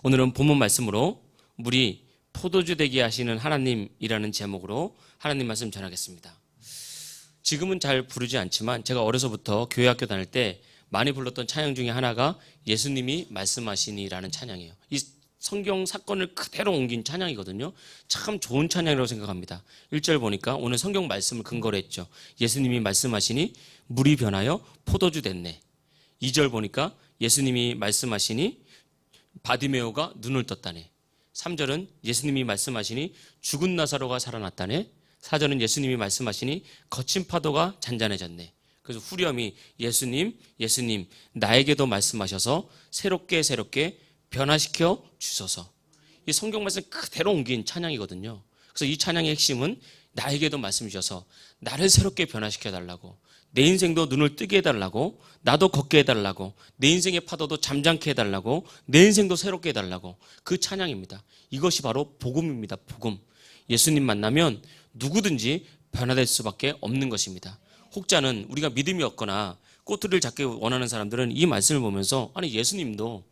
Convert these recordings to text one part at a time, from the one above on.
오늘은 본문 말씀으로 물이 포도주 되게 하시는 하나님이라는 제목으로 하나님 말씀 전하겠습니다. 지금은 잘 부르지 않지만 제가 어려서부터 교회 학교 다닐 때 많이 불렀던 찬양 중에 하나가 예수님이 말씀하시니라는 찬양이에요. 이 성경 사건을 그대로 옮긴 찬양이거든요. 참 좋은 찬양이라고 생각합니다. 1절 보니까 오늘 성경 말씀을 근거로 했죠. 예수님이 말씀하시니 물이 변하여 포도주 됐네. 2절 보니까 예수님이 말씀하시니 바디메오가 눈을 떴다네. 3절은 예수님이 말씀하시니 죽은 나사로가 살아났다네. 4절은 예수님이 말씀하시니 거친 파도가 잔잔해졌네. 그래서 후렴이 예수님 나에게도 말씀하셔서 새롭게 변화시켜 주소서. 이 성경 말씀 그대로 옮긴 찬양이거든요. 그래서 이 찬양의 핵심은 나에게도 말씀 주셔서 나를 새롭게 변화시켜 달라고, 내 인생도 눈을 뜨게 해달라고, 나도 걷게 해달라고, 내 인생의 파도도 잠잠케 해달라고, 내 인생도 새롭게 해달라고, 그 찬양입니다. 이것이 바로 복음입니다. 복음. 예수님 만나면 누구든지 변화될 수밖에 없는 것입니다. 혹자는 우리가 믿음이 없거나 꼬투리를 잡기 원하는 사람들은 이 말씀을 보면서 아니 예수님도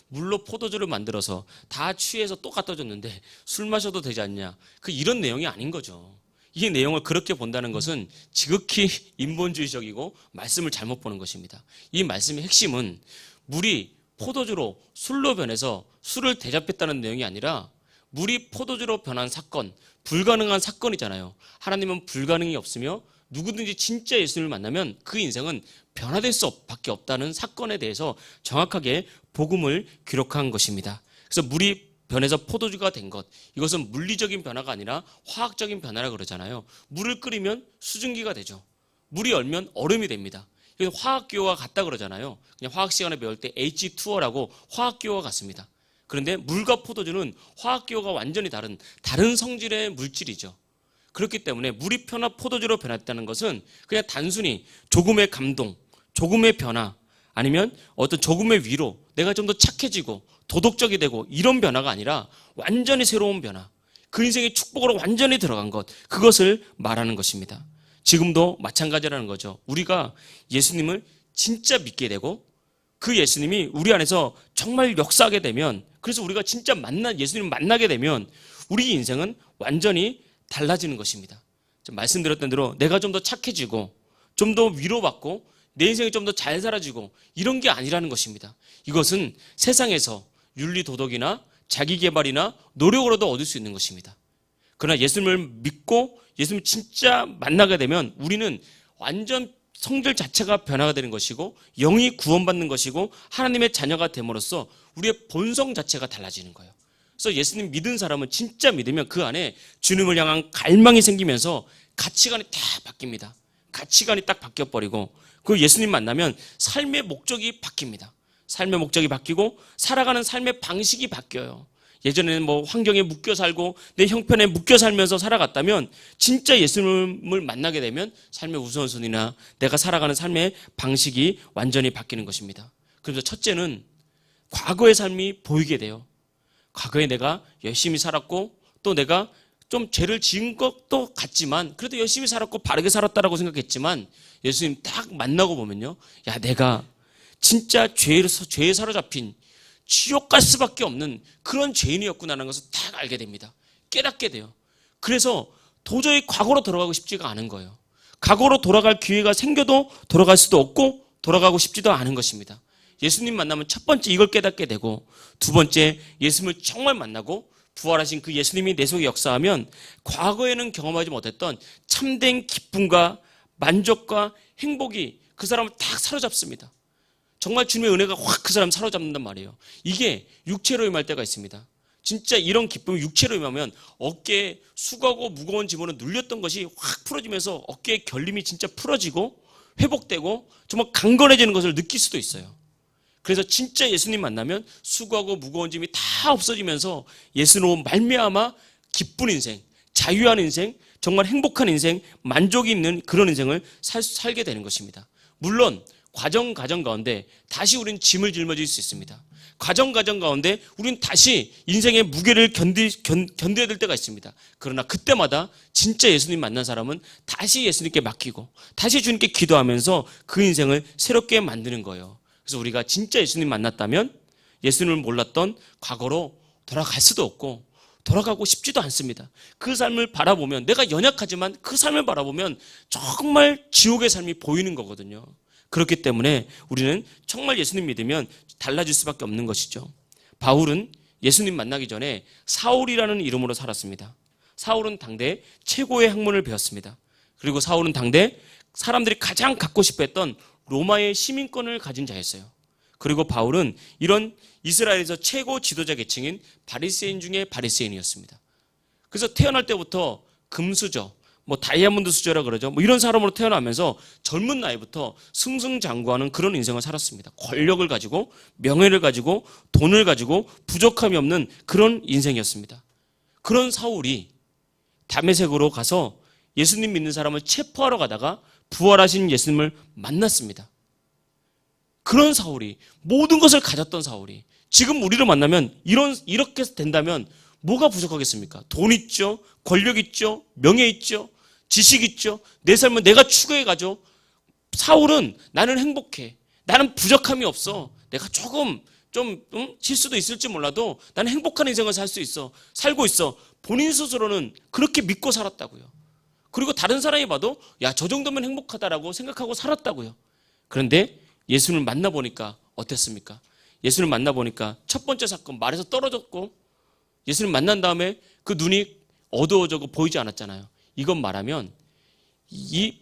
물로 포도주를 만들어서 다 취해서 또 갖다 줬는데 술 마셔도 되지 않냐, 이런 내용이 아닌 거죠. 이 내용을 그렇게 본다는 것은 지극히 인본주의적이고 말씀을 잘못 보는 것입니다. 이 말씀의 핵심은 물이 포도주로 술로 변해서 술을 대접했다는 내용이 아니라 물이 포도주로 변한 사건, 불가능한 사건이잖아요. 하나님은 불가능이 없으며 누구든지 진짜 예수님을 만나면 그 인생은 변화될 수밖에 없다는 사건에 대해서 정확하게 복음을 기록한 것입니다. 그래서 물이 변해서 포도주가 된 것, 이것은 물리적인 변화가 아니라 화학적인 변화라 그러잖아요. 물을 끓이면 수증기가 되죠. 물이 얼면 얼음이 됩니다. 그래서 화학기호가 같다 그러잖아요. 그냥 화학 시간에 배울 때 H2O라고 화학기호가 같습니다. 그런데 물과 포도주는 화학기호가 완전히 다른 성질의 물질이죠. 그렇기 때문에 물이 변화 포도주로 변했다는 것은 그냥 단순히 조금의 감동, 조금의 변화, 아니면 어떤 조금의 위로, 내가 좀 더 착해지고 도덕적이 되고 이런 변화가 아니라 완전히 새로운 변화, 그 인생의 축복으로 완전히 들어간 것, 그것을 말하는 것입니다. 지금도 마찬가지라는 거죠. 우리가 예수님을 진짜 믿게 되고 그 예수님이 우리 안에서 정말 역사하게 되면, 그래서 우리가 진짜 예수님을 만나게 되면 우리 인생은 완전히 달라지는 것입니다. 말씀드렸던 대로 내가 좀 더 착해지고 좀 더 위로받고 내 인생이 좀 더 잘 살아지고 이런 게 아니라는 것입니다. 이것은 세상에서 윤리 도덕이나 자기개발이나 노력으로도 얻을 수 있는 것입니다. 그러나 예수님을 믿고 예수님을 진짜 만나게 되면 우리는 완전 성질 자체가 변화가 되는 것이고 영이 구원받는 것이고 하나님의 자녀가 됨으로써 우리의 본성 자체가 달라지는 거예요. 그래서 예수님 믿은 사람은 진짜 믿으면 그 안에 주님을 향한 갈망이 생기면서 가치관이 다 바뀝니다. 가치관이 딱 바뀌어버리고 그 예수님 만나면 삶의 목적이 바뀝니다. 삶의 목적이 바뀌고 살아가는 삶의 방식이 바뀌어요. 예전에는 환경에 묶여 살고 내 형편에 묶여 살면서 살아갔다면 진짜 예수님을 만나게 되면 삶의 우선순위나 내가 살아가는 삶의 방식이 완전히 바뀌는 것입니다. 그래서 첫째는 과거의 삶이 보이게 돼요. 과거에 내가 열심히 살았고 또 내가 좀 죄를 지은 것도 같지만 그래도 열심히 살았고 바르게 살았다라고 생각했지만 예수님 딱 만나고 보면요, 야, 내가 진짜 죄에 사로잡힌 지옥 갈 수밖에 없는 그런 죄인이었구나라는 것을 딱 알게 됩니다. 깨닫게 돼요. 그래서 도저히 과거로 돌아가고 싶지가 않은 거예요. 과거로 돌아갈 기회가 생겨도 돌아갈 수도 없고 돌아가고 싶지도 않은 것입니다. 예수님 만나면 첫 번째 이걸 깨닫게 되고, 두 번째 예수님을 정말 만나고 부활하신 그 예수님이 내 속에 역사하면 과거에는 경험하지 못했던 참된 기쁨과 만족과 행복이 그 사람을 딱 사로잡습니다. 정말 주님의 은혜가 확 그 사람 사로잡는단 말이에요. 이게 육체로 임할 때가 있습니다. 진짜 이런 기쁨이 육체로 임하면 어깨에 수고하고 무거운 짐으로 눌렸던 것이 확 풀어지면서 어깨의 결림이 진짜 풀어지고 회복되고 정말 강건해지는 것을 느낄 수도 있어요. 그래서 진짜 예수님 만나면 수고하고 무거운 짐이 다 없어지면서 예수로 말미암아 기쁜 인생, 자유한 인생, 정말 행복한 인생, 만족이 있는 그런 인생을 살게 되는 것입니다. 물론 과정 가운데 다시 우리는 짐을 짊어질 수 있습니다. 과정 가운데 우리는 다시 인생의 무게를 견뎌야 될 때가 있습니다. 그러나 그때마다 진짜 예수님 만난 사람은 다시 예수님께 맡기고 다시 주님께 기도하면서 그 인생을 새롭게 만드는 거예요. 그래서 우리가 진짜 예수님 만났다면 예수님을 몰랐던 과거로 돌아갈 수도 없고 돌아가고 싶지도 않습니다. 그 삶을 바라보면, 내가 연약하지만 그 삶을 바라보면 정말 지옥의 삶이 보이는 거거든요. 그렇기 때문에 우리는 정말 예수님 믿으면 달라질 수밖에 없는 것이죠. 바울은 예수님 만나기 전에 사울이라는 이름으로 살았습니다. 사울은 당대 최고의 학문을 배웠습니다. 그리고 사울은 당대 사람들이 가장 갖고 싶어 했던 로마의 시민권을 가진 자였어요. 그리고 바울은 이런 이스라엘에서 최고 지도자 계층인 바리새인 중에 바리새인이었습니다. 그래서 태어날 때부터 금수저, 다이아몬드 수저라 그러죠. 이런 사람으로 태어나면서 젊은 나이부터 승승장구하는 그런 인생을 살았습니다. 권력을 가지고, 명예를 가지고, 돈을 가지고 부족함이 없는 그런 인생이었습니다. 그런 사울이 다메섹으로 가서 예수님 믿는 사람을 체포하러 가다가 부활하신 예수님을 만났습니다. 그런 사울이, 모든 것을 가졌던 사울이 지금 우리를 만나면 이렇게 된다면 뭐가 부족하겠습니까? 돈 있죠, 권력 있죠, 명예 있죠, 지식 있죠, 내 삶은 내가 추구해 가죠. 사울은 나는 행복해, 나는 부족함이 없어, 내가 조금 실수도 있을지 몰라도 나는 행복한 인생을 살고 있어. 본인 스스로는 그렇게 믿고 살았다고요. 그리고 다른 사람이 봐도 야, 저 정도면 행복하다라고 생각하고 살았다고요. 그런데 예수님을 만나보니까 어땠습니까? 예수님을 만나보니까 첫 번째 사건, 말에서 떨어졌고, 예수님 만난 다음에 그 눈이 어두워져고 보이지 않았잖아요. 이건 말하면 이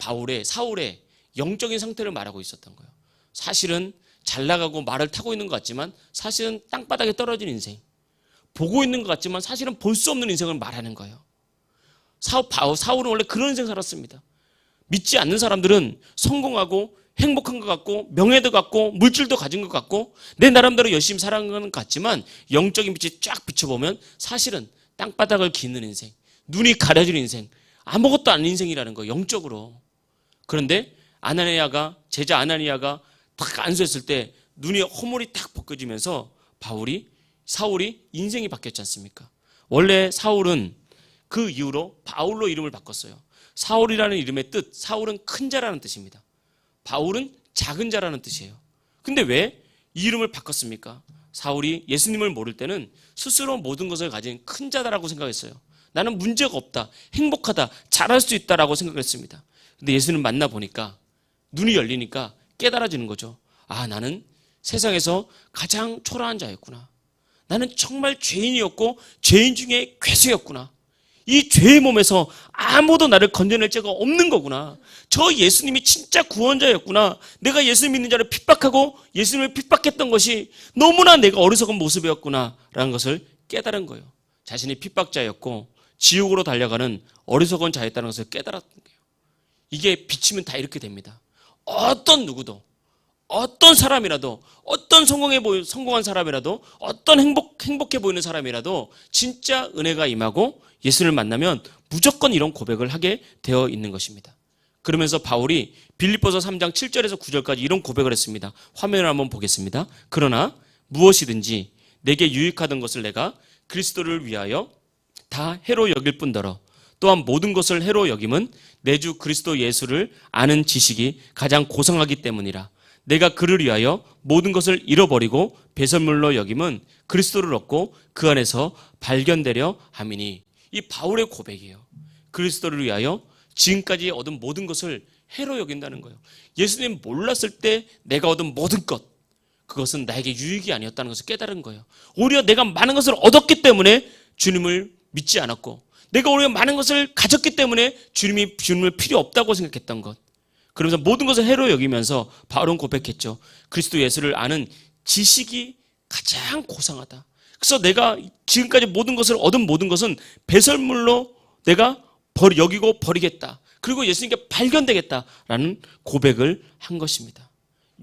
사울의 영적인 상태를 말하고 있었던 거예요. 사실은 잘 나가고 말을 타고 있는 것 같지만 사실은 땅바닥에 떨어진 인생, 보고 있는 것 같지만 사실은 볼 수 없는 인생을 말하는 거예요. 사울은 원래 그런 인생 살았습니다. 믿지 않는 사람들은 성공하고 행복한 것 같고 명예도 갖고 물질도 가진 것 같고 내 나름대로 열심히 살아가는 것 같지만 영적인 빛이 쫙 비춰보면 사실은 땅바닥을 기는 인생, 눈이 가려진 인생, 아무것도 아닌 인생이라는 거예요, 영적으로. 그런데 제자 아나니아가 딱 안수했을 때 눈이 허물이 딱 벗겨지면서 사울이 인생이 바뀌었지 않습니까? 원래 사울은 그 이후로 바울로 이름을 바꿨어요. 사울이라는 이름의 뜻, 사울은 큰 자라는 뜻입니다. 바울은 작은 자라는 뜻이에요. 근데 왜 이 이름을 바꿨습니까? 사울이 예수님을 모를 때는 스스로 모든 것을 가진 큰 자다라고 생각했어요. 나는 문제가 없다, 행복하다, 잘할 수 있다라고 생각했습니다. 근데 예수님 만나보니까 눈이 열리니까 깨달아지는 거죠. 아, 나는 세상에서 가장 초라한 자였구나. 나는 정말 죄인이었고 죄인 중에 괴수였구나. 이 죄의 몸에서 아무도 나를 건져낼 자가 없는 거구나. 저 예수님이 진짜 구원자였구나. 내가 예수님 믿는 자를 핍박하고 예수님을 핍박했던 것이 너무나 내가 어리석은 모습이었구나 라는 것을 깨달은 거예요. 자신이 핍박자였고 지옥으로 달려가는 어리석은 자였다는 것을 깨달았던 거예요. 이게 비치면 다 이렇게 됩니다. 어떤 누구도, 어떤 사람이라도, 어떤 성공한 사람이라도, 어떤 행복해 보이는 사람이라도 진짜 은혜가 임하고 예수를 만나면 무조건 이런 고백을 하게 되어 있는 것입니다. 그러면서 바울이 빌립보서 3장 7절에서 9절까지 이런 고백을 했습니다. 화면을 한번 보겠습니다. 그러나 무엇이든지 내게 유익하던 것을 내가 그리스도를 위하여 다 해로 여길 뿐더러 또한 모든 것을 해로 여김은 내 주 그리스도 예수를 아는 지식이 가장 고상하기 때문이라. 내가 그를 위하여 모든 것을 잃어버리고 배설물로 여김은 그리스도를 얻고 그 안에서 발견되려 함이니. 이 바울의 고백이에요. 그리스도를 위하여 지금까지 얻은 모든 것을 해로 여긴다는 거예요. 예수님 몰랐을 때 내가 얻은 모든 것, 그것은 나에게 유익이 아니었다는 것을 깨달은 거예요. 오히려 내가 많은 것을 얻었기 때문에 주님을 믿지 않았고, 내가 오히려 많은 것을 가졌기 때문에 주님을 필요 없다고 생각했던 것, 그러면서 모든 것을 해로 여기면서 바울은 고백했죠. 그리스도 예수를 아는 지식이 가장 고상하다. 그래서 내가 지금까지 얻은 모든 것은 배설물로 내가 여기고 버리겠다. 그리고 예수님께 발견되겠다라는 고백을 한 것입니다.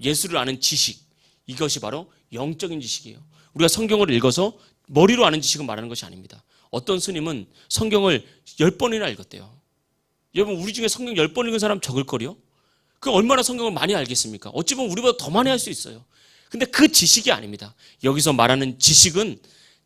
예수를 아는 지식, 이것이 바로 영적인 지식이에요. 우리가 성경을 읽어서 머리로 아는 지식을 말하는 것이 아닙니다. 어떤 스님은 성경을 10번이나 읽었대요. 여러분, 우리 중에 성경 10번 읽은 사람 적을걸요? 그 얼마나 성경을 많이 알겠습니까? 어찌 보면 우리보다 더 많이 할 수 있어요. 근데 그 지식이 아닙니다. 여기서 말하는 지식은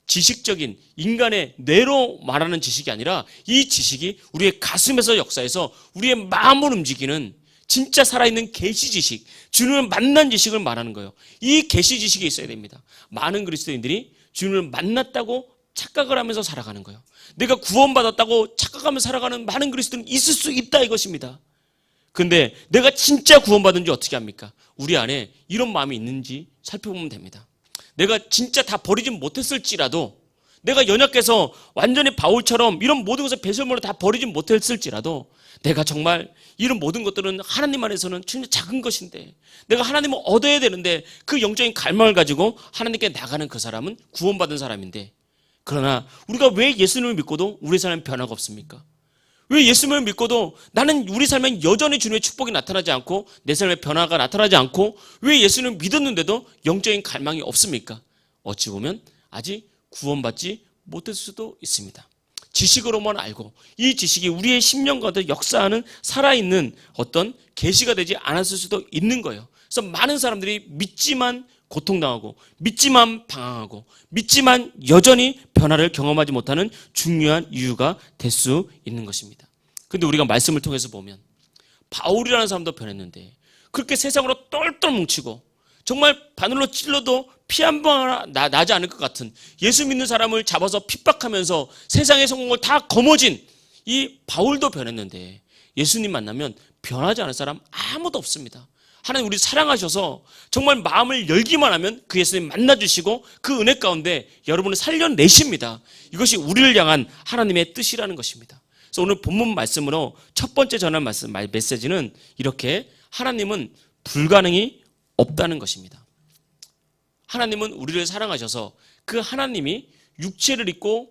지식적인 인간의 뇌로 말하는 지식이 아니라 이 지식이 우리의 가슴에서 역사해서 우리의 마음을 움직이는 진짜 살아있는 계시 지식, 주님을 만난 지식을 말하는 거예요. 이 계시 지식이 있어야 됩니다. 많은 그리스도인들이 주님을 만났다고 착각을 하면서 살아가는 거예요. 내가 구원받았다고 착각하면서 살아가는 많은 그리스도인은 있을 수 있다 이것입니다. 근데 내가 진짜 구원받은지 어떻게 합니까? 우리 안에 이런 마음이 있는지 살펴보면 됩니다. 내가 진짜 다 버리지 못했을지라도, 내가 연약해서 완전히 바울처럼 이런 모든 것을 배설물로 다 버리지 못했을지라도, 내가 정말 이런 모든 것들은 하나님 안에서는 진짜 작은 것인데, 내가 하나님을 얻어야 되는데, 그 영적인 갈망을 가지고 하나님께 나가는 그 사람은 구원받은 사람인데, 그러나 우리가 왜 예수님을 믿고도 우리 삶에 변화가 없습니까? 왜 예수님을 믿고도 나는 우리 삶에 여전히 주님의 축복이 나타나지 않고 내 삶에 변화가 나타나지 않고, 왜 예수님을 믿었는데도 영적인 갈망이 없습니까? 어찌 보면 아직 구원받지 못했을 수도 있습니다. 지식으로만 알고 이 지식이 우리의 심령 가운데 역사하는 살아있는 어떤 계시가 되지 않았을 수도 있는 거예요. 그래서 많은 사람들이 믿지만 고통당하고, 믿지만 방황하고, 믿지만 여전히 변화를 경험하지 못하는 중요한 이유가 될 수 있는 것입니다. 그런데 우리가 말씀을 통해서 보면 바울이라는 사람도 변했는데, 그렇게 세상으로 똘똘 뭉치고 정말 바늘로 찔러도 피 한 방 나지 않을 것 같은, 예수 믿는 사람을 잡아서 핍박하면서 세상의 성공을 다 거머쥔 이 바울도 변했는데, 예수님 만나면 변하지 않을 사람 아무도 없습니다. 하나님 우리 사랑하셔서 정말 마음을 열기만 하면 그 예수님 만나주시고 그 은혜 가운데 여러분을 살려내십니다. 이것이 우리를 향한 하나님의 뜻이라는 것입니다. 그래서 오늘 본문 말씀으로 첫 번째 전할 메시지는 이렇게, 하나님은 불가능이 없다는 것입니다. 하나님은 우리를 사랑하셔서 그 하나님이 육체를 입고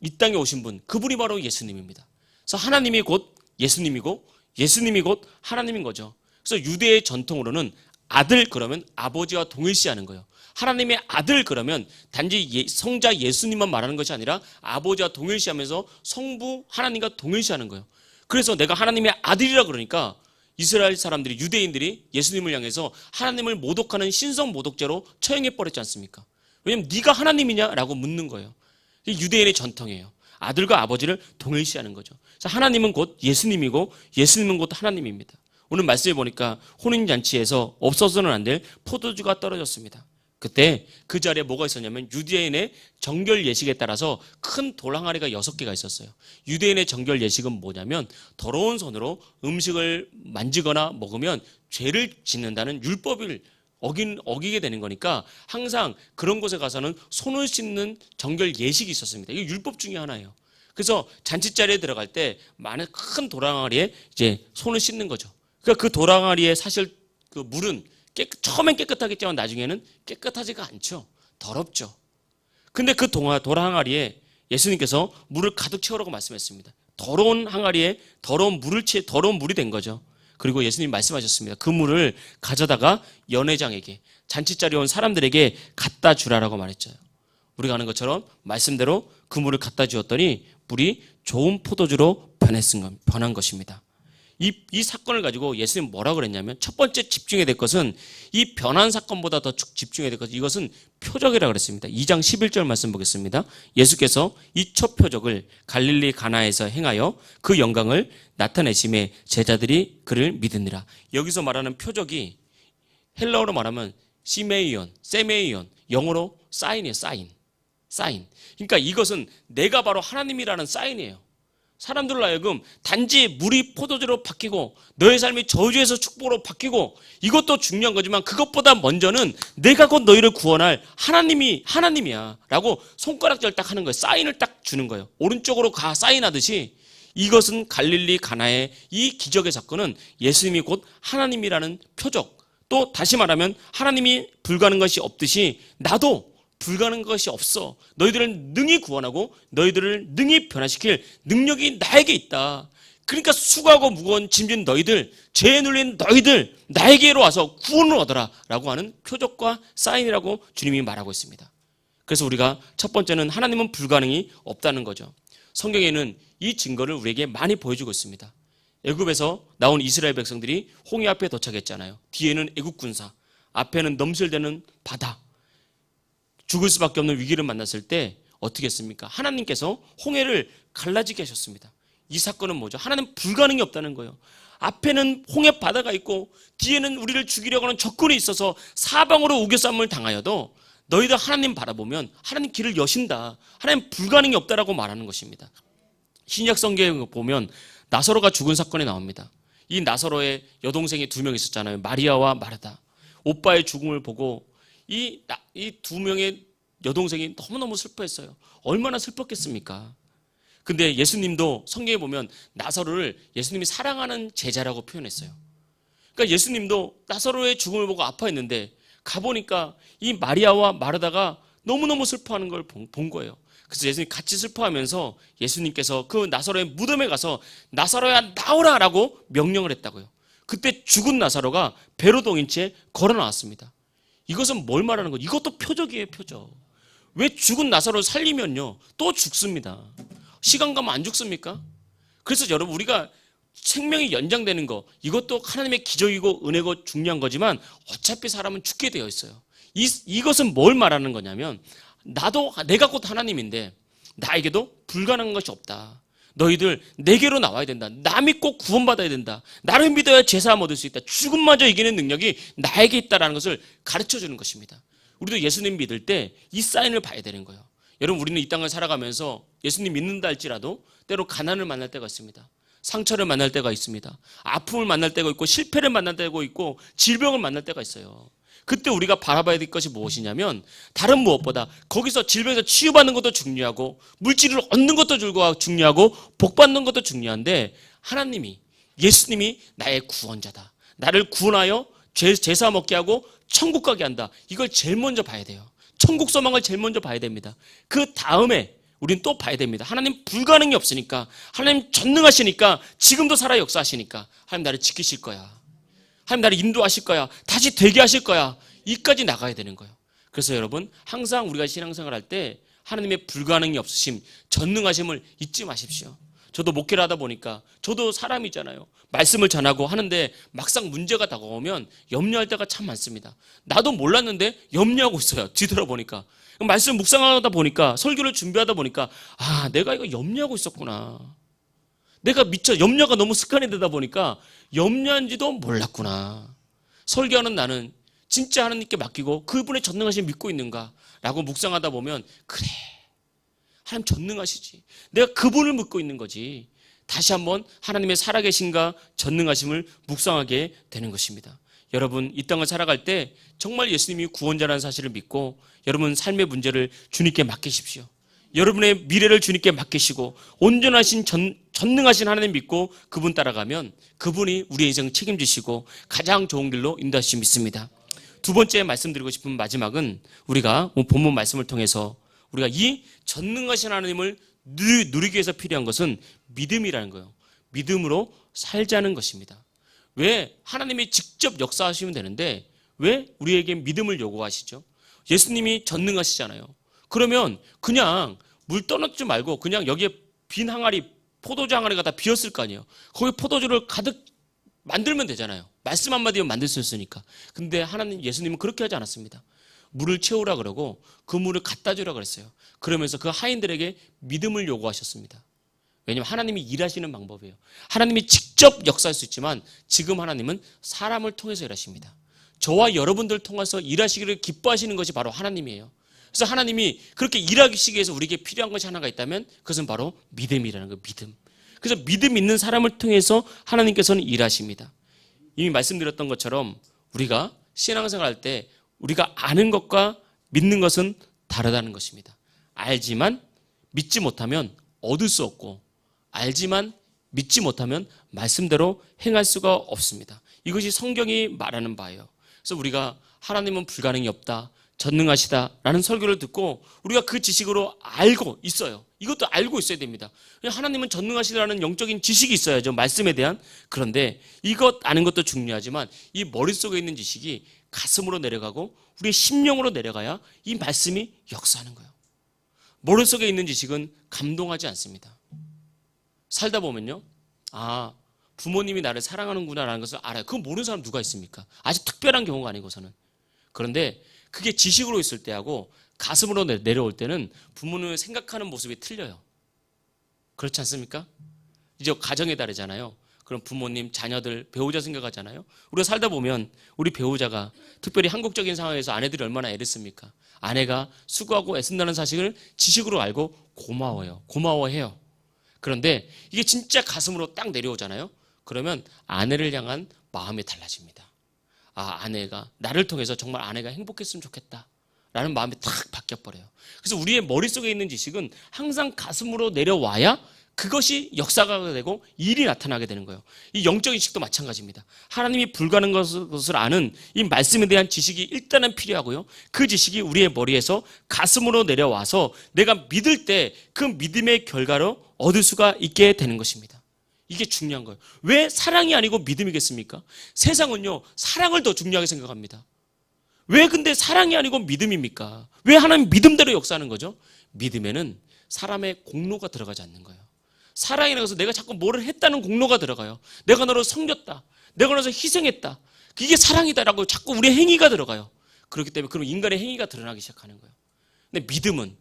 이 땅에 오신 분, 그분이 바로 예수님입니다. 그래서 하나님이 곧 예수님이고 예수님이 곧 하나님인 거죠. 그래서 유대의 전통으로는 아들 그러면 아버지와 동일시하는 거예요. 하나님의 아들 그러면 단지 성자 예수님만 말하는 것이 아니라 아버지와 동일시하면서 성부 하나님과 동일시하는 거예요. 그래서 내가 하나님의 아들이라 그러니까 이스라엘 사람들이, 유대인들이 예수님을 향해서 하나님을 모독하는 신성 모독죄로 처형해 버렸지 않습니까? 왜냐하면 네가 하나님이냐라고 묻는 거예요. 유대인의 전통이에요. 아들과 아버지를 동일시하는 거죠. 그래서 하나님은 곧 예수님이고 예수님은 곧 하나님입니다. 오늘 말씀해 보니까 혼인잔치에서 없어서는 안 될 포도주가 떨어졌습니다. 그때 그 자리에 뭐가 있었냐면, 유대인의 정결 예식에 따라서 큰 돌 항아리가 6개가 있었어요. 유대인의 정결 예식은 뭐냐면, 더러운 손으로 음식을 만지거나 먹으면 죄를 짓는다는 율법을 어기게 되는 거니까 항상 그런 곳에 가서는 손을 씻는 정결 예식이 있었습니다. 이게 율법 중에 하나예요. 그래서 잔치자리에 들어갈 때 많은 큰 돌 항아리에 이제 손을 씻는 거죠. 그러니까 그 돌 항아리에 사실 그 물은 처음엔 깨끗하겠지만 나중에는 깨끗하지가 않죠. 더럽죠. 근데 그 돌 항아리에 예수님께서 물을 가득 채우라고 말씀했습니다. 더러운 항아리에 더러운 물이 된 거죠. 그리고 예수님 말씀하셨습니다. 그 물을 가져다가 연회장에게, 잔치자리에 온 사람들에게 갖다 주라라고 말했죠. 우리가 아는 것처럼 말씀대로 그 물을 갖다 주었더니 물이 좋은 포도주로 변한 것입니다. 이 사건을 가지고 예수님 뭐라고 그랬냐면, 첫 번째 집중해야 될 것은 이 변한 사건보다 더 집중해야 될 것은, 이것은 표적이라고 그랬습니다. 2장 11절 말씀 보겠습니다. 예수께서 이 첫 표적을 갈릴리 가나에서 행하여 그 영광을 나타내심에 제자들이 그를 믿으니라. 여기서 말하는 표적이 헬라어로 말하면 세메이온, 영어로 사인이에요. 사인. 그러니까 이것은 내가 바로 하나님이라는 사인이에요. 사람들로 하여금 단지 물이 포도주로 바뀌고 너의 삶이 저주에서 축복으로 바뀌고, 이것도 중요한 거지만 그것보다 먼저는 내가 곧 너희를 구원할 하나님이야 라고 손가락질 딱 하는 거예요. 사인을 딱 주는 거예요. 오른쪽으로 사인하듯이 이것은 갈릴리 가나의 이 기적의 사건은 예수님이 곧 하나님이라는 표적, 또 다시 말하면 하나님이 불가능한 것이 없듯이 나도 불가능한 것이 없어. 너희들을 능히 구원하고 너희들을 능히 변화시킬 능력이 나에게 있다. 그러니까 수고하고 무거운 짐진 너희들, 죄에 눌린 너희들, 나에게로 와서 구원을 얻어라 라고 하는 표적과 사인이라고 주님이 말하고 있습니다. 그래서 우리가 첫 번째는 하나님은 불가능이 없다는 거죠. 성경에는 이 증거를 우리에게 많이 보여주고 있습니다. 애굽에서 나온 이스라엘 백성들이 홍해 앞에 도착했잖아요. 뒤에는 애굽 군사, 앞에는 넘실대는 바다, 죽을 수밖에 없는 위기를 만났을 때 어떻게 했습니까? 하나님께서 홍해를 갈라지게 하셨습니다. 이 사건은 뭐죠? 하나님 불가능이 없다는 거예요. 앞에는 홍해 바다가 있고 뒤에는 우리를 죽이려고 하는 적군이 있어서 사방으로 우겨쌈을 당하여도 너희들 하나님 바라보면 하나님 길을 여신다. 하나님 불가능이 없다라고 말하는 것입니다. 신약 성경에 보면 나사로가 죽은 사건이 나옵니다. 이 나사로의 여동생이 2명 있었잖아요. 마리아와 마르다. 오빠의 죽음을 보고 이 2명의 여동생이 너무너무 슬퍼했어요. 얼마나 슬펐겠습니까? 근데 예수님도 성경에 보면 나사로를 예수님이 사랑하는 제자라고 표현했어요. 그러니까 예수님도 나사로의 죽음을 보고 아파했는데 가보니까 이 마리아와 마르다가 너무너무 슬퍼하는 걸 본 거예요. 그래서 예수님 같이 슬퍼하면서 예수님께서 그 나사로의 무덤에 가서 나사로야 나오라 라고 명령을 했다고요. 그때 죽은 나사로가 배로 동인 채 걸어 나왔습니다. 이것은 뭘 말하는 거예요? 이것도 표적이에요, 표적. 왜 죽은 나사로를 살리면요 또 죽습니다. 시간 가면 안 죽습니까? 그래서 여러분 우리가 생명이 연장되는 거 이것도 하나님의 기적이고 은혜고 중요한 거지만 어차피 사람은 죽게 되어 있어요. 이것은 뭘 말하는 거냐면 내가 곧 하나님인데 나에게도 불가능한 것이 없다. 너희들 내게로 나와야 된다. 나 믿고 구원받아야 된다. 나를 믿어야 제사함 얻을 수 있다. 죽음마저 이기는 능력이 나에게 있다는 것을 가르쳐주는 것입니다. 우리도 예수님 믿을 때 이 사인을 봐야 되는 거예요. 여러분 우리는 이 땅을 살아가면서 예수님 믿는다 할지라도 때로 가난을 만날 때가 있습니다. 상처를 만날 때가 있습니다. 아픔을 만날 때가 있고 실패를 만날 때가 있고 질병을 만날 때가 있어요. 그때 우리가 바라봐야 될 것이 무엇이냐면 다른 무엇보다 거기서 질병에서 치유받는 것도 중요하고 물질을 얻는 것도 중요하고 복받는 것도 중요한데 하나님이 예수님이 나의 구원자다. 나를 구원하여 제사 먹게 하고 천국 가게 한다. 이걸 제일 먼저 봐야 돼요. 천국 소망을 제일 먼저 봐야 됩니다. 그 다음에 우린 또 봐야 됩니다. 하나님 불가능이 없으니까 하나님 전능하시니까 지금도 살아 역사하시니까 하나님 나를 지키실 거야. 하나님 나를 인도하실 거야. 다시 되게 하실 거야. 이까지 나가야 되는 거예요. 그래서 여러분 항상 우리가 신앙생활 할 때 하나님의 불가능이 없으심, 전능하심을 잊지 마십시오. 저도 목회를 하다 보니까 저도 사람이잖아요. 말씀을 전하고 하는데 막상 문제가 다가오면 염려할 때가 참 많습니다. 나도 몰랐는데 염려하고 있어요. 뒤돌아보니까. 말씀 묵상하다 보니까 설교를 준비하다 보니까 내가 이거 염려하고 있었구나. 내가 미쳐 염려가 너무 습관이 되다 보니까 염려한지도 몰랐구나. 설교하는 나는 진짜 하나님께 맡기고 그분의 전능하심 믿고 있는가 라고 묵상하다 보면 그래 하나님 전능하시지. 내가 그분을 믿고 있는 거지. 다시 한번 하나님의 살아계신가 전능하심을 묵상하게 되는 것입니다. 여러분 이 땅을 살아갈 때 정말 예수님이 구원자라는 사실을 믿고 여러분 삶의 문제를 주님께 맡기십시오. 여러분의 미래를 주님께 맡기시고 온전하신 전능하신 하나님 믿고 그분 따라가면 그분이 우리의 인생 책임지시고 가장 좋은 길로 인도하시지 믿습니다. 두 번째 말씀드리고 싶은 마지막은 우리가 본문 말씀을 통해서 우리가 이 전능하신 하나님을 누리기 위해서 필요한 것은 믿음이라는 거예요. 믿음으로 살자는 것입니다. 왜 하나님이 직접 역사하시면 되는데 왜 우리에게 믿음을 요구하시죠? 예수님이 전능하시잖아요. 그러면 그냥 물 떠넣지 말고 그냥 여기에 빈 항아리, 포도주 항아리가 다 비었을 거 아니에요. 거기 포도주를 가득 만들면 되잖아요. 말씀 한마디면 만들 수 있으니까. 근데 예수님은 그렇게 하지 않았습니다. 물을 채우라 그러고 그 물을 갖다 주라 그랬어요. 그러면서 그 하인들에게 믿음을 요구하셨습니다. 왜냐하면 하나님이 일하시는 방법이에요. 하나님이 직접 역사할 수 있지만 지금 하나님은 사람을 통해서 일하십니다. 저와 여러분들 통해서 일하시기를 기뻐하시는 것이 바로 하나님이에요. 그래서 하나님이 그렇게 일하시기 위해서 우리에게 필요한 것이 하나가 있다면 그것은 바로 믿음이라는 거예요. 믿음. 그래서 믿음 있는 사람을 통해서 하나님께서는 일하십니다. 이미 말씀드렸던 것처럼 우리가 신앙생활 할 때 우리가 아는 것과 믿는 것은 다르다는 것입니다. 알지만 믿지 못하면 얻을 수 없고 알지만 믿지 못하면 말씀대로 행할 수가 없습니다. 이것이 성경이 말하는 바예요. 그래서 우리가 하나님은 불가능이 없다, 전능하시다라는 설교를 듣고 우리가 그 지식으로 알고 있어요. 이것도 알고 있어야 됩니다. 하나님은 전능하시다라는 영적인 지식이 있어야죠. 말씀에 대한. 그런데 이것 아는 것도 중요하지만 이 머릿속에 있는 지식이 가슴으로 내려가고 우리의 심령으로 내려가야 이 말씀이 역사하는 거예요. 머릿속에 있는 지식은 감동하지 않습니다. 살다 보면요. 부모님이 나를 사랑하는구나라는 것을 알아요. 그거 모르는 사람 누가 있습니까? 아주 특별한 경우가 아니고서는. 그런데 그게 지식으로 있을 때하고 가슴으로 내려올 때는 부모님을 생각하는 모습이 틀려요. 그렇지 않습니까? 이제 가정의 달이잖아요. 그럼 부모님, 자녀들, 배우자 생각하잖아요. 우리가 살다 보면 우리 배우자가 특별히 한국적인 상황에서 아내들이 얼마나 애를 씁니까? 아내가 수고하고 애쓴다는 사실을 지식으로 알고 고마워해요. 그런데 이게 진짜 가슴으로 딱 내려오잖아요. 그러면 아내를 향한 마음이 달라집니다. 아내가 나를 통해서 정말 아내가 행복했으면 좋겠다 라는 마음이 탁 바뀌어버려요. 그래서 우리의 머릿속에 있는 지식은 항상 가슴으로 내려와야 그것이 역사가 되고 일이 나타나게 되는 거예요. 이 영적인 지식도 마찬가지입니다. 하나님이 불가능한 것을 아는 이 말씀에 대한 지식이 일단은 필요하고요. 그 지식이 우리의 머리에서 가슴으로 내려와서 내가 믿을 때 그 믿음의 결과로 얻을 수가 있게 되는 것입니다. 이게 중요한 거예요. 왜 사랑이 아니고 믿음이겠습니까? 세상은요, 사랑을 더 중요하게 생각합니다. 왜 근데 사랑이 아니고 믿음입니까? 왜 하나님 믿음대로 역사하는 거죠? 믿음에는 사람의 공로가 들어가지 않는 거예요. 사랑이라고 해서 내가 자꾸 뭐를 했다는 공로가 들어가요. 내가 너를 섬겼다. 내가 너를 희생했다. 이게 사랑이다라고 자꾸 우리의 행위가 들어가요. 그렇기 때문에 그럼 인간의 행위가 드러나기 시작하는 거예요. 근데 믿음은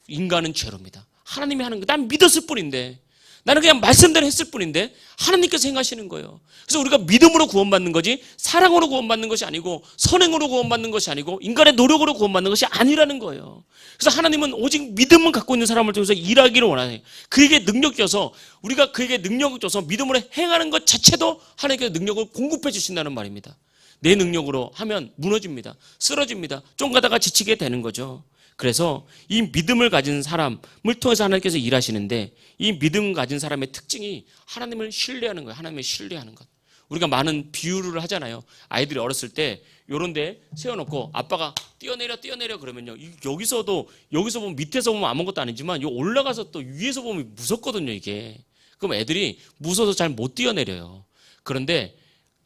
인간은 죄로입니다. 하나님이 하는 거 난 믿었을 뿐인데, 나는 그냥 말씀대로 했을 뿐인데 하나님께서 행하시는 거예요. 그래서 우리가 믿음으로 구원받는 거지 사랑으로 구원받는 것이 아니고 선행으로 구원받는 것이 아니고 인간의 노력으로 구원받는 것이 아니라는 거예요. 그래서 하나님은 오직 믿음을 갖고 있는 사람을 통해서 일하기를 원하세요. 그에게 능력이 줘서 우리가 그에게 능력을 줘서 믿음으로 행하는 것 자체도 하나님께서 능력을 공급해 주신다는 말입니다. 내 능력으로 하면 무너집니다. 쓰러집니다. 좀 가다가 지치게 되는 거죠. 그래서 이 믿음을 가진 사람을 통해서 하나님께서 일하시는데 이 믿음 가진 사람의 특징이 하나님을 신뢰하는 거예요. 하나님을 신뢰하는 것. 우리가 많은 비유를 하잖아요. 아이들이 어렸을 때 요런 데 세워놓고 아빠가 뛰어내려 그러면요. 여기서 보면 밑에서 보면 아무것도 아니지만 요 올라가서 또 위에서 보면 무섭거든요, 이게. 그럼 애들이 무서워서 잘 못 뛰어내려요. 그런데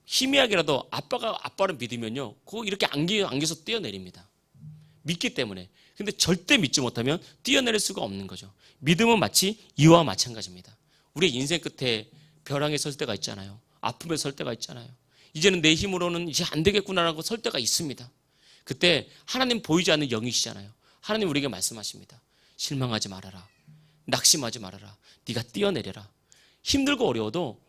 희미하게라도 아빠를 믿으면요. 그거 이렇게 안겨서 뛰어내립니다. 믿기 때문에. 근데 절대 믿지 못하면 뛰어내릴 수가 없는 거죠. 믿음은 마치 이와 마찬가지입니다. 우리의 인생 끝에 벼랑에 설 때가 있잖아요. 아픔에 설 때가 있잖아요. 이제는 내 힘으로는 이제 안 되겠구나라고 설 때가 있습니다. 그때 하나님 보이지 않는 영이시잖아요. 하나님 우리에게 말씀하십니다. 실망하지 말아라. 낙심하지 말아라. 네가 뛰어내려라. 힘들고 어려워도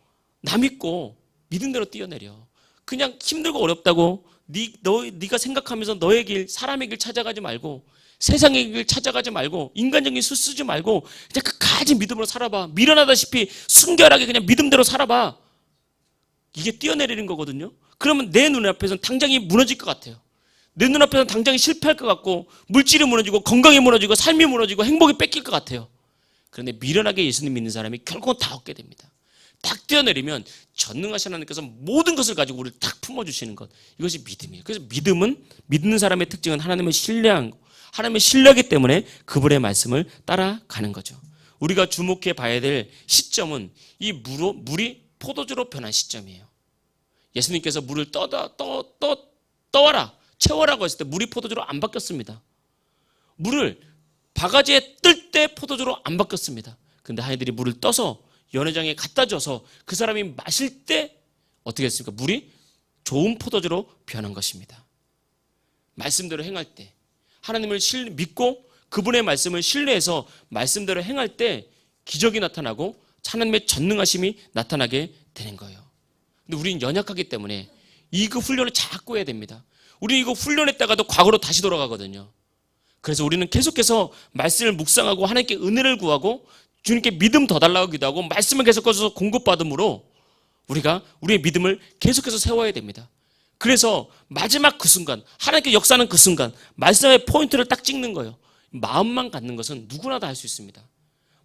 나 믿고 믿은 대로 뛰어내려. 그냥 힘들고 어렵다고 네가 생각하면서 너의 길, 사람의 길 찾아가지 말고 세상의 길 찾아가지 말고 인간적인 수 쓰지 말고 그냥 끝까지 믿음으로 살아봐. 미련하다시피 순결하게 그냥 믿음대로 살아봐. 이게 뛰어내리는 거거든요. 그러면 내 눈앞에서는 당장이 무너질 것 같아요. 내 눈앞에서는 당장이 실패할 것 같고 물질이 무너지고 건강이 무너지고 삶이 무너지고 행복이 뺏길 것 같아요. 그런데 미련하게 예수님 믿는 사람이 결국은 다 얻게 됩니다. 딱 뛰어내리면 전능하신 하나님께서 모든 것을 가지고 우리를 딱 품어주시는 것. 이것이 믿음이에요. 그래서 믿음은 믿는 사람의 특징은 하나님을 신뢰한 거. 하나님을 신뢰하기 때문에 그분의 말씀을 따라가는 거죠. 우리가 주목해 봐야 될 시점은 이 물이 포도주로 변한 시점이에요. 예수님께서 물을 떠와라, 채워라고 했을 때 물이 포도주로 안 바뀌었습니다. 물을 바가지에 뜰 때 포도주로 안 바뀌었습니다. 근데 아이들이 물을 떠서 연회장에 갖다 줘서 그 사람이 마실 때 어떻게 했습니까? 물이 좋은 포도주로 변한 것입니다. 말씀대로 행할 때 하나님을 믿고 그분의 말씀을 신뢰해서 말씀대로 행할 때 기적이 나타나고 하나님의 전능하심이 나타나게 되는 거예요. 근데 우리는 연약하기 때문에 이거 훈련을 자꾸 해야 됩니다. 우리 이거 훈련했다가도 과거로 다시 돌아가거든요. 그래서 우리는 계속해서 말씀을 묵상하고 하나님께 은혜를 구하고 주님께 믿음 더 달라고 기도하고 말씀을 계속해서 공급받음으로 우리가 우리의 믿음을 계속해서 세워야 됩니다. 그래서 마지막 그 순간 하나님께 역사하는 그 순간 말씀의 포인트를 딱 찍는 거예요. 마음만 갖는 것은 누구나 다 할 수 있습니다.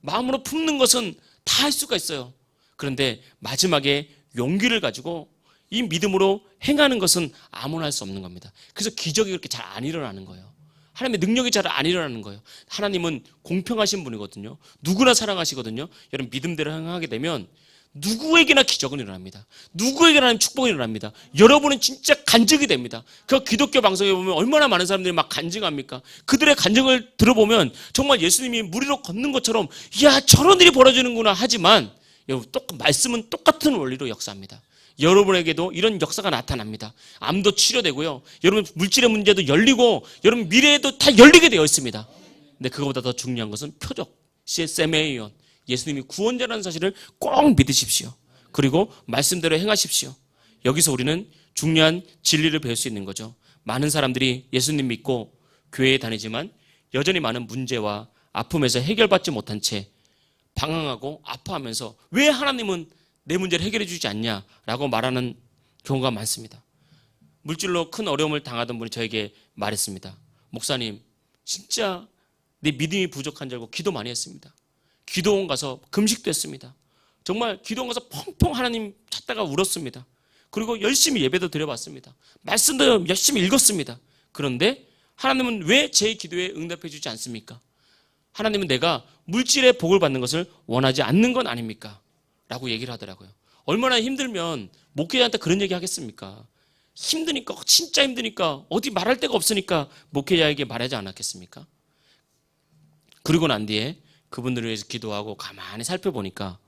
마음으로 품는 것은 다 할 수가 있어요. 그런데 마지막에 용기를 가지고 이 믿음으로 행하는 것은 아무나 할 수 없는 겁니다. 그래서 기적이 그렇게 잘 안 일어나는 거예요. 하나님의 능력이 잘 안 일어나는 거예요. 하나님은 공평하신 분이거든요. 누구나 사랑하시거든요. 여러분 믿음대로 행하게 되면 누구에게나 기적은 일어납니다. 누구에게나 축복이 일어납니다. 여러분은 진짜 간증이 됩니다. 그 기독교 방송에 보면 얼마나 많은 사람들이 막 간증합니까? 그들의 간증을 들어보면 정말 예수님이 물 위로 걷는 것처럼 야 저런 일이 벌어지는구나 하지만 여러분 말씀은 똑같은 원리로 역사합니다. 여러분에게도 이런 역사가 나타납니다. 암도 치료되고요. 여러분 물질의 문제도 열리고 여러분 미래에도 다 열리게 되어 있습니다. 근데 그거보다 더 중요한 것은 표적, 세메이온, 예수님이 구원자라는 사실을 꼭 믿으십시오. 그리고 말씀대로 행하십시오. 여기서 우리는 중요한 진리를 배울 수 있는 거죠. 많은 사람들이 예수님 믿고 교회에 다니지만 여전히 많은 문제와 아픔에서 해결받지 못한 채 방황하고 아파하면서 왜 하나님은 내 문제를 해결해 주지 않냐라고 말하는 경우가 많습니다. 물질로 큰 어려움을 당하던 분이 저에게 말했습니다. 목사님, 진짜 내 믿음이 부족한 줄 알고 기도 많이 했습니다. 기도원 가서 금식도 했습니다. 정말 기도원 가서 펑펑 하나님 찾다가 울었습니다. 그리고 열심히 예배도 드려봤습니다. 말씀도 열심히 읽었습니다. 그런데 하나님은 왜 제 기도에 응답해 주지 않습니까? 하나님은 내가 물질의 복을 받는 것을 원하지 않는 건 아닙니까? 라고 얘기를 하더라고요. 얼마나 힘들면 목회자한테 그런 얘기 하겠습니까? 힘드니까, 진짜 힘드니까, 어디 말할 데가 없으니까 목회자에게 말하지 않았겠습니까? 그리고 난 뒤에 그분들을 위해서 기도하고 가만히 살펴보니까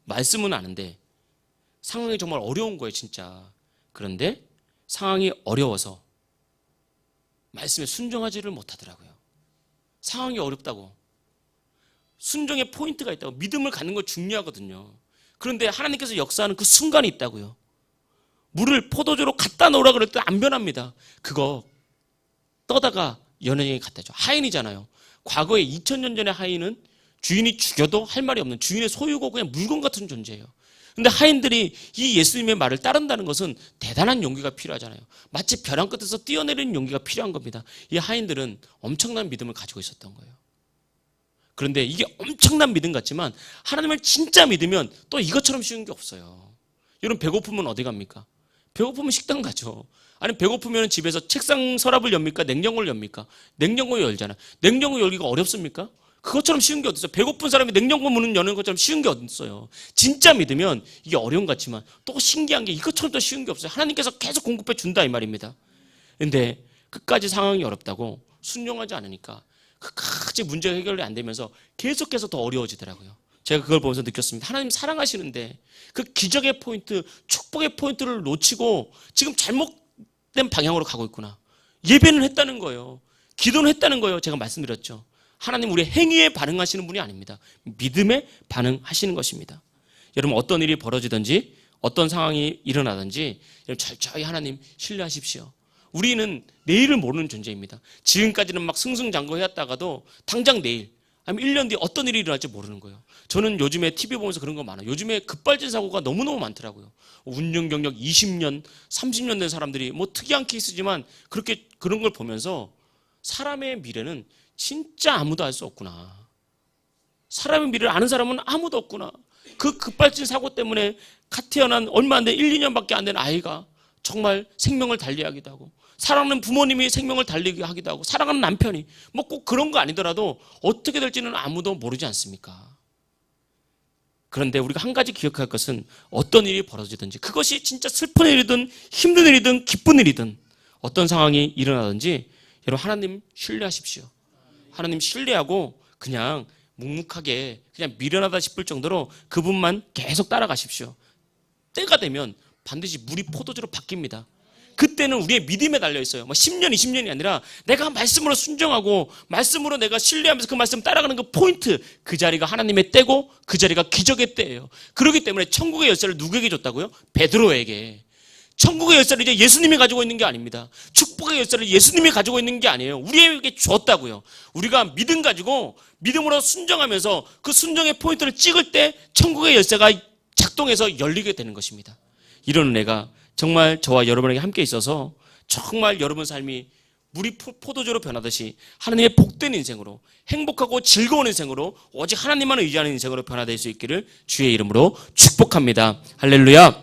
말씀은 아는데 상황이 정말 어려운 거예요, 진짜. 그런데 상황이 어려워서 말씀에 순종하지를 못하더라고요. 상황이 어렵다고. 순종의 포인트가 있다고. 믿음을 갖는 거 중요하거든요. 그런데 하나님께서 역사하는 그 순간이 있다고요. 물을 포도주로 갖다 놓으라 그럴 때 안 변합니다. 그거 떠다가 연예인이 갖다 줘. 하인이잖아요. 과거에 2000년 전의 하인은 주인이 죽여도 할 말이 없는 주인의 소유고 그냥 물건 같은 존재예요. 근데 하인들이 이 예수님의 말을 따른다는 것은 대단한 용기가 필요하잖아요. 마치 벼랑 끝에서 뛰어내리는 용기가 필요한 겁니다. 이 하인들은 엄청난 믿음을 가지고 있었던 거예요. 그런데 이게 엄청난 믿음 같지만 하나님을 진짜 믿으면 또 이것처럼 쉬운 게 없어요. 여러분, 배고프면 어디 갑니까? 배고프면 식당 가죠. 아니, 배고프면 집에서 책상 서랍을 엽니까? 냉장고를 엽니까? 냉장고 열잖아요. 냉장고 열기가 어렵습니까? 그것처럼 쉬운 게 어디 있어요? 배고픈 사람이 냉장고 문을 여는 것처럼 쉬운 게 어디 있어요? 진짜 믿으면 이게 어려운 것 같지만 또 신기한 게 이것처럼 더 쉬운 게 없어요. 하나님께서 계속 공급해 준다 이 말입니다. 근데 끝까지 상황이 어렵다고 순종하지 않으니까 끝까지 문제가 해결이 안 되면서 계속해서 더 어려워지더라고요. 제가 그걸 보면서 느꼈습니다. 하나님 사랑하시는데 그 기적의 포인트, 축복의 포인트를 놓치고 지금 잘못된 방향으로 가고 있구나. 예배는 했다는 거예요. 기도는 했다는 거예요. 제가 말씀드렸죠. 하나님 우리의 행위에 반응하시는 분이 아닙니다. 믿음에 반응하시는 것입니다. 여러분, 어떤 일이 벌어지든지 어떤 상황이 일어나든지 여러분 철저히 하나님 신뢰하십시오. 우리는 내일을 모르는 존재입니다. 지금까지는 막 승승장구해왔다가도 당장 내일 아니면 1년 뒤에 어떤 일이 일어날지 모르는 거예요. 저는 요즘에 TV 보면서 그런 거 많아요. 요즘에 급발진 사고가 너무너무 많더라고요. 운전 경력 20년, 30년 된 사람들이 뭐 특이한 케이스지만 그렇게 그런 걸 보면서 사람의 미래는 진짜 아무도 알 수 없구나. 사람의 미래를 아는 사람은 아무도 없구나. 그 급발진 사고 때문에 갓 태어난 얼마 안 된 1, 2년밖에 안 된 아이가 정말 생명을 달리하기도 하고, 사랑하는 부모님이 생명을 달리게 하기도 하고, 사랑하는 남편이 뭐 꼭 그런 거 아니더라도 어떻게 될지는 아무도 모르지 않습니까? 그런데 우리가 한 가지 기억할 것은 어떤 일이 벌어지든지, 그것이 진짜 슬픈 일이든 힘든 일이든 기쁜 일이든 어떤 상황이 일어나든지 여러분 하나님 신뢰하십시오. 하나님 신뢰하고 그냥 묵묵하게 그냥 미련하다 싶을 정도로 그분만 계속 따라가십시오. 때가 되면 반드시 물이 포도주로 바뀝니다. 그때는 우리의 믿음에 달려있어요. 뭐 10년, 20년이 아니라 내가 말씀으로 순종하고 말씀으로 내가 신뢰하면서 그 말씀 따라가는 그 포인트, 그 자리가 하나님의 때고 그 자리가 기적의 때예요. 그렇기 때문에 천국의 열쇠를 누구에게 줬다고요? 베드로에게. 천국의 열쇠를 이제 예수님이 가지고 있는 게 아닙니다. 축복의 열쇠를 예수님이 가지고 있는 게 아니에요. 우리에게 줬다고요. 우리가 믿음 가지고 믿음으로 순종하면서 그 순종의 포인트를 찍을 때 천국의 열쇠가 작동해서 열리게 되는 것입니다. 이런 은혜가 정말 저와 여러분에게 함께 있어서 정말 여러분 삶이 물이 포도주로 변하듯이 하나님의 복된 인생으로, 행복하고 즐거운 인생으로, 오직 하나님만 의지하는 인생으로 변화될 수 있기를 주의 이름으로 축복합니다. 할렐루야.